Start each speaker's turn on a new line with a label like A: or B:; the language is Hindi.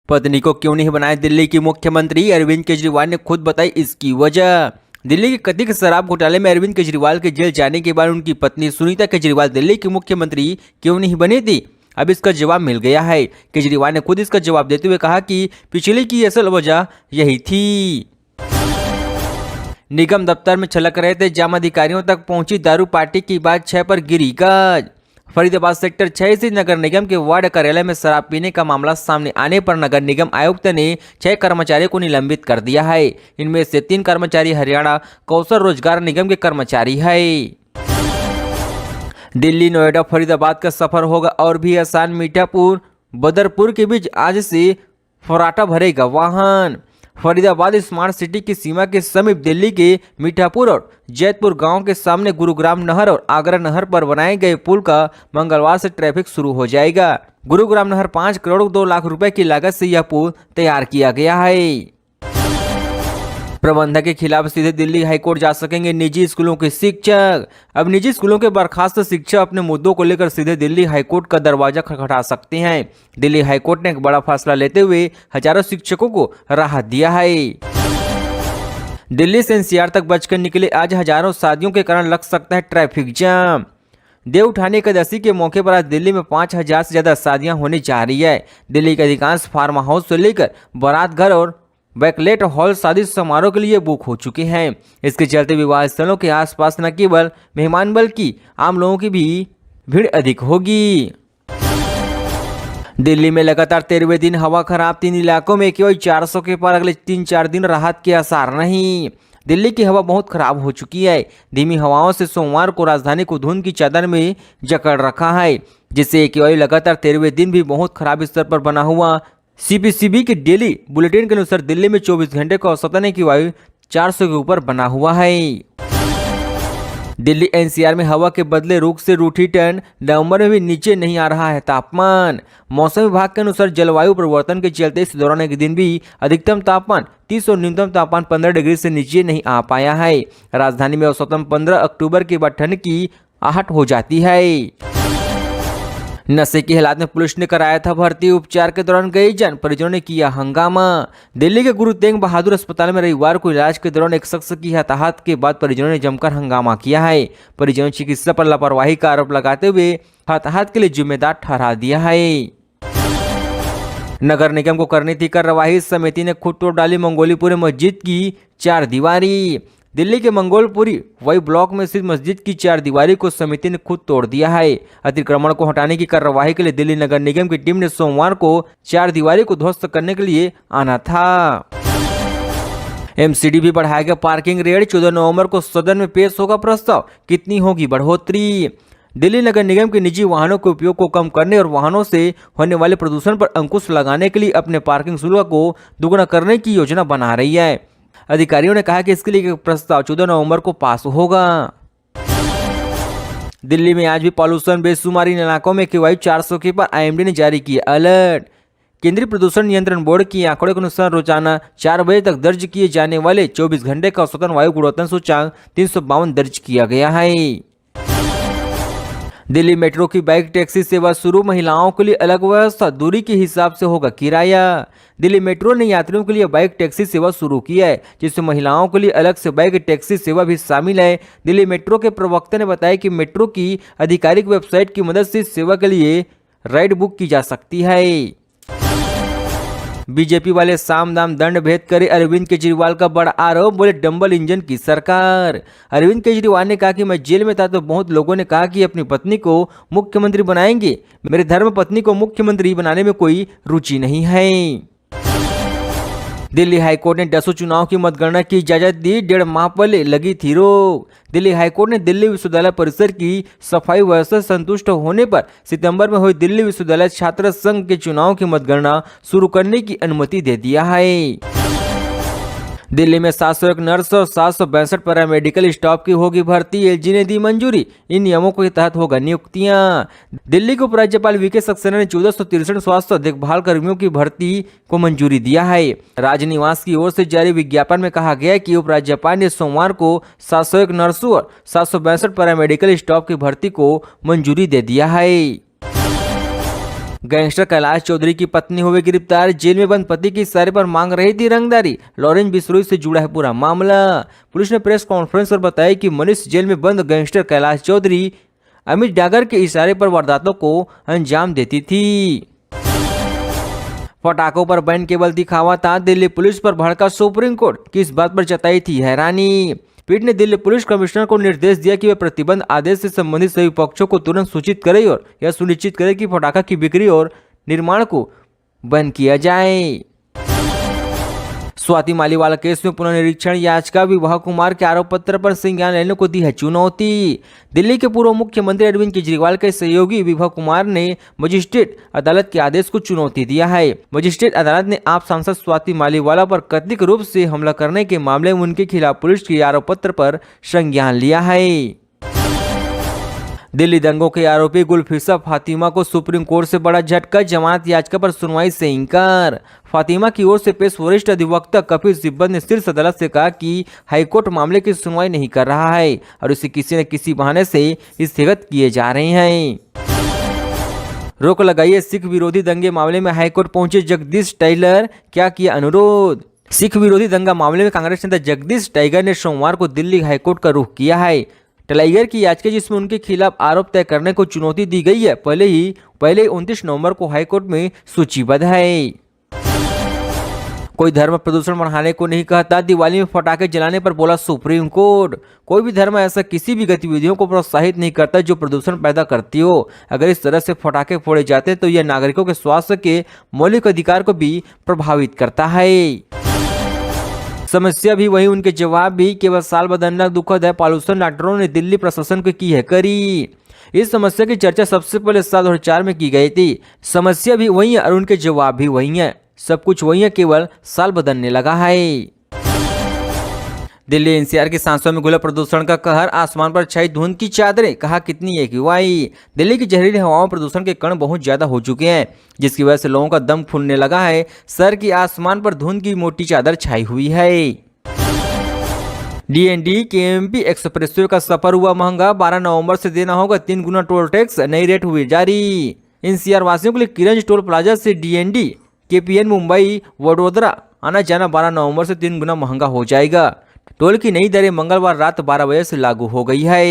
A: पत्नी को क्यों नहीं बनाया दिल्ली की मुख्यमंत्री, अरविंद केजरीवाल ने खुद बताई इसकी वजह। दिल्ली के कथित शराब घोटाले में अरविंद केजरीवाल के जेल जाने के बाद उनकी पत्नी सुनीता केजरीवाल दिल्ली की मुख्यमंत्री क्यों नहीं बनी थी। अब इसका जवाब मिल गया है। केजरीवाल ने खुद इसका जवाब देते हुए कहा कि पिछले की असल वजह यही थी। निगम दफ्तर में छलक रहे थे जाम, अधिकारियों तक पहुंची दारू, पार्टी की बात 6 पर गिरी गाज। फरीदाबाद सेक्टर 6 स्थित नगर निगम के वार्ड कार्यालय में शराब पीने का मामला सामने आने पर नगर निगम आयुक्त ने 6 कर्मचारियों को निलंबित कर दिया है। इनमें से 3 कर्मचारी हरियाणा कौशल रोजगार निगम के कर्मचारी है। दिल्ली, नोएडा, फरीदाबाद का सफर होगा और भी आसान। मीठापुर बदरपुर के बीच आज से फर्राटा भरेगा वाहन। फरीदाबाद स्मार्ट सिटी की सीमा के समीप दिल्ली के मीठापुर और जैतपुर गांव के सामने गुरुग्राम नहर और आगरा नहर पर बनाए गए पुल का मंगलवार से ट्रैफिक शुरू हो जाएगा। गुरुग्राम नहर 5 करोड़ 2 लाख रुपए की लागत से यह पुल तैयार किया गया है। प्रबंधक के खिलाफ सीधे दिल्ली हाईकोर्ट जा सकेंगे निजी स्कूलों के शिक्षक। अब निजी स्कूलों के बर्खास्त शिक्षक अपने मुद्दों को लेकर सीधे दिल्ली हाईकोर्ट का दरवाजा खटखटा सकते हैं। दिल्ली हाईकोर्ट ने एक बड़ा फैसला लेते हुए हजारों शिक्षकों को राहत दिया है। दिल्ली से एनसीआर तक बचकर निकले आज हजारों शादियों के कारण लग सकता है ट्रैफिक जाम। देव उठानी एकादशी के मौके पर आज दिल्ली में 5000 से ज्यादा शादियां होने जा रही है। दिल्ली के अधिकांश फार्म हाउस से लेकर बारात घर और बैकलेट हॉल शादी समारोह के लिए बुक हो चुके हैं। इसके चलते विवाह स्थलों के आसपास न केवल मेहमान बल्कि आम लोगों की भी भीड़ अधिक होगी। दिल्ली में लगातार 13वें दिन हवा खराब, 3 इलाकों में केवल 400 के पार, अगले 3-4 दिन राहत के आसार नहीं। दिल्ली की हवा बहुत खराब हो चुकी है। धीमी हवाओं से सोमवार को राजधानी को धुंध की चादर में जकड़ रखा है, जिससे केवल लगातार 13वें दिन भी बहुत खराब स्तर पर बना हुआ। सीपीसीबी के डेली बुलेटिन के अनुसार दिल्ली में 24 घंटे का औसतन की वायु 400 के ऊपर बना हुआ है। दिल्ली एनसीआर में हवा के बदले रुख से रूठी टर्न, नवंबर में भी नीचे नहीं आ रहा है तापमान। मौसम विभाग के अनुसार जलवायु परिवर्तन के चलते इस दौरान एक दिन भी अधिकतम तापमान 30 और न्यूनतम तापमान 15 डिग्री से नीचे नहीं आ पाया है। राजधानी में औसतन 15 अक्टूबर के बाद ठंड की आहट हो जाती है। नशे की हालत में पुलिस ने कराया था भर्ती, उपचार के दौरान गई जान, परिजनों ने किया हंगामा। दिल्ली के गुरु तेग बहादुर अस्पताल में रविवार को इलाज के दौरान एक शख्स की हताहत के बाद परिजनों ने जमकर हंगामा किया है। परिजनों ने चिकित्सा पर लापरवाही का आरोप लगाते हुए हताहत के लिए जिम्मेदार ठहरा दिया है। नगर निगम को करनी थी कार्रवाई, समिति ने खुद तोड़ डाली मंगोलीपुरी मस्जिद की 4 दीवारी। दिल्ली के मंगोलपुरी वाई ब्लॉक में स्थित मस्जिद की 4 दीवारी को समिति ने खुद तोड़ दिया है। अतिक्रमण को हटाने की कार्रवाई के लिए दिल्ली नगर निगम की टीम ने सोमवार को 4 दीवारी को ध्वस्त करने के लिए आना था। एमसीडी भी बढ़ाएगा पार्किंग रेट, 14 नवंबर को सदन में पेश होगा प्रस्ताव, कितनी होगी बढ़ोतरी। दिल्ली नगर निगम के निजी वाहनों के उपयोग को कम करने और वाहनों से होने वाले प्रदूषण पर अंकुश लगाने के लिए अपने पार्किंग शुल्क को दोगुना करने की योजना बना रही है। अधिकारियों ने कहा कि इसके लिए एक प्रस्ताव 14 नवंबर को पास होगा। दिल्ली में आज भी पॉल्यूशन बेशुमार, इन इलाकों में केवायु 400 के पर आईएमडी ने जारी किया अलर्ट। केंद्रीय प्रदूषण नियंत्रण बोर्ड की आंकड़ों के अनुसार रोजाना 4 बजे तक दर्ज किए जाने वाले 24 घंटे का औसतन वायु गुणवत्ता सूचकांक 352 दर्ज किया गया है। दिल्ली मेट्रो की बाइक टैक्सी सेवा शुरू, महिलाओं के लिए अलग व्यवस्था, दूरी के हिसाब से होगा किराया। दिल्ली मेट्रो ने यात्रियों के लिए बाइक टैक्सी सेवा शुरू की है, जिसमें महिलाओं के लिए अलग से बाइक टैक्सी सेवा भी शामिल है। दिल्ली मेट्रो के प्रवक्ता ने बताया कि मेट्रो की आधिकारिक वेबसाइट की मदद से इस सेवा के लिए राइड बुक की जा सकती है। बीजेपी वाले साम दाम दंड भेद करे, अरविंद केजरीवाल का बड़ा आरोप, बोले डंबल इंजन की सरकार। अरविंद केजरीवाल ने कहा कि मैं जेल में था तो बहुत लोगों ने कहा कि अपनी पत्नी को मुख्यमंत्री बनाएंगे। मेरे धर्म पत्नी को मुख्यमंत्री बनाने में कोई रुचि नहीं है। दिल्ली हाईकोर्ट ने डसू चुनाव की मतगणना की इजाजत दी, 1.5 माह पहले लगी थी रोक। दिल्ली हाईकोर्ट ने दिल्ली विश्वविद्यालय परिसर की सफाई व्यवस्था संतुष्ट होने पर सितंबर में हुई दिल्ली विश्वविद्यालय छात्र संघ के चुनाव की मतगणना शुरू करने की अनुमति दे दिया है। दिल्ली में 701 नर्स और 762 पैरामेडिकल स्टाफ की होगी भर्ती, एलजी ने दी मंजूरी। इन नियमों के तहत होगा नियुक्तियां। दिल्ली के उपराज्यपाल वीके सक्सेना ने 1463 स्वास्थ्य देखभाल कर्मियों की भर्ती को मंजूरी दिया है। राजनिवास की ओर से जारी विज्ञापन में कहा गया कि उपराज्यपाल ने सोमवार को 701 नर्सों और 762 पैरामेडिकल स्टाफ की भर्ती को मंजूरी दे दिया है। गैंगस्टर कैलाश चौधरी की पत्नी हुई गिरफ्तार, जेल में बंद पति के इशारे पर मांग रही थी रंगदारी। लॉरेंस बिश्नोई से जुड़ा है पूरा मामला। पुलिस ने प्रेस कॉन्फ्रेंस पर बताया कि मनीष जेल में बंद गैंगस्टर कैलाश चौधरी अमित डागर के इशारे पर वारदातों को अंजाम देती थी। पटाखों पर बैन केवल दिखावा था, दिल्ली पुलिस पर भड़का सुप्रीम कोर्ट, किस बात पर जताई थी हैरानी। पीठ ने दिल्ली पुलिस कमिश्नर को निर्देश दिया कि वे प्रतिबंध आदेश से संबंधित सभी पक्षों को तुरंत सूचित करें और यह सुनिश्चित करें कि पटाखा की बिक्री और निर्माण को बंद किया जाए। स्वाति मालीवाला केस में पुनर्निरीक्षण याचिका, विवाह कुमार के आरोप पत्र पर संज्ञान लेने को दी है चुनौती। दिल्ली के पूर्व मुख्यमंत्री अरविंद केजरीवाल के सहयोगी विवाह कुमार ने मजिस्ट्रेट अदालत के आदेश को चुनौती दिया है। मजिस्ट्रेट अदालत ने आप सांसद स्वाति मालीवाला पर कथित रूप से हमला करने के मामले में उनके खिलाफ पुलिस के आरोप पत्र पर संज्ञान लिया है। दिल्ली दंगों के आरोपी गुलफिसा फातिमा को सुप्रीम कोर्ट से बड़ा झटका, जमानत याचिका पर सुनवाई से इंकार। फातिमा की ओर से पेश वरिष्ठ अधिवक्ता कपिल सिब्बल ने शीर्ष अदालत से कहा कि हाईकोर्ट मामले की सुनवाई नहीं कर रहा है और इसे किसी न किसी बहाने से स्थगित किए जा रहे हैं। रोक लगाइए, सिख विरोधी दंगे मामले में हाईकोर्ट पहुंचे जगदीश टाइगर, क्या किया अनुरोध। सिख विरोधी दंगा मामले में कांग्रेस नेता जगदीश टाइगर ने सोमवार को दिल्ली हाईकोर्ट का रुख किया है। टाइगर की याचिका जिसमें उनके खिलाफ आरोप तय करने को चुनौती दी गई है, पहले 29 नवंबर को हाईकोर्ट में सूचीबद्ध है। कोई धर्म प्रदूषण बढ़ाने को नहीं कहता, दिवाली में पटाखे जलाने पर बोला सुप्रीम कोर्ट। कोई भी धर्म ऐसा किसी भी गतिविधियों को प्रोत्साहित नहीं करता जो प्रदूषण पैदा करती हो। अगर इस तरह से पटाखे फोड़े जाते तो यह नागरिकों के स्वास्थ्य के मौलिक अधिकार को भी प्रभावित करता है। समस्या भी वही, उनके जवाब भी, केवल साल बदलना दुखद है, पॉल्यूशन डॉक्टरों ने दिल्ली प्रशासन को की है करी। इस समस्या की चर्चा सबसे पहले साल 2004 में की गई थी। समस्या भी वही है और उनके जवाब भी वही है, सब कुछ वही है, केवल साल बदलने लगा है। दिल्ली एनसीआर के सांसों में घुला प्रदूषण का कहर, आसमान पर छाई धुंध की चादरें, कहा कितनी एक्यूआई। दिल्ली की जहरीली हवाओं में प्रदूषण के कण बहुत ज्यादा हो चुके हैं, जिसकी वजह से लोगों का दम फूलने लगा है। शहर की आसमान पर धुंध की मोटी चादर छाई हुई है। डीएनडी केएमपी एक्सप्रेसवे का सफर हुआ महंगा, 12 नवंबर से देना होगा 3 गुना टोल टैक्स, नई रेट हुई जारी। एनसीआर वासियों के लिए किरंज टोल प्लाजा से डीएनडी केपीएन मुंबई वडोदरा आना जाना 12 नवंबर से 3 गुना महंगा हो जाएगा। टोल की नई दरें मंगलवार रात 12 बजे से लागू हो गई है।